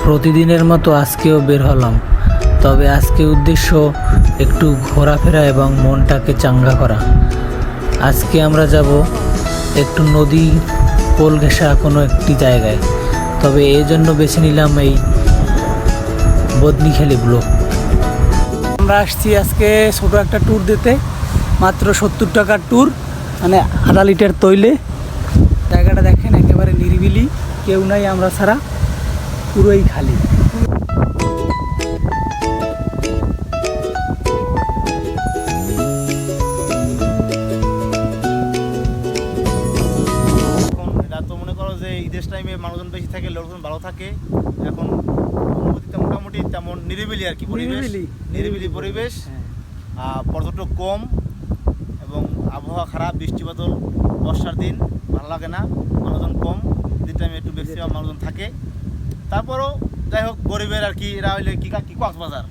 প্রতিদিনের মতো আজকেও বের হলাম, তবে আজকে উদ্দেশ্য একটু ঘোরাফেরা এবং মনটাকে চাঙ্গা করা। আজকে আমরা যাব একটু নদী কোল ঘেঁষা কোনো একটি জায়গায়, তবে এই জন্য বেছে নিলাম এই বদনিখালি ব্লক। আমরা আসছি আজকে ছোটো একটা ট্যুর দিতে, মাত্র 70 টাকার ট্যুর, মানে আধা লিটার তৈলে। জায়গাটা দেখেন, একেবারে নিরিবিলি, কেউ নাই আমরা ছাড়া, পুরোই খালি। ঈদের টাইমে মানুষজন বেশি থাকে, লোকজন ভালো থাকে। এখন মোটামুটি তেমন নিরিবিলি আর কি পরিবেশ, নিরিবিলি পরিবেশ। পর্যটক কম এবং আবহাওয়া খারাপ, বৃষ্টি বাদল, বর্ষার দিন ভালো লাগে না, মানুষজন কম। ঈদের টাইমে একটু বেশি মানুষজন থাকে। তারপরও যাই হোক, গরিবের আর কি, এরা হইলে কি কক্সবাজার।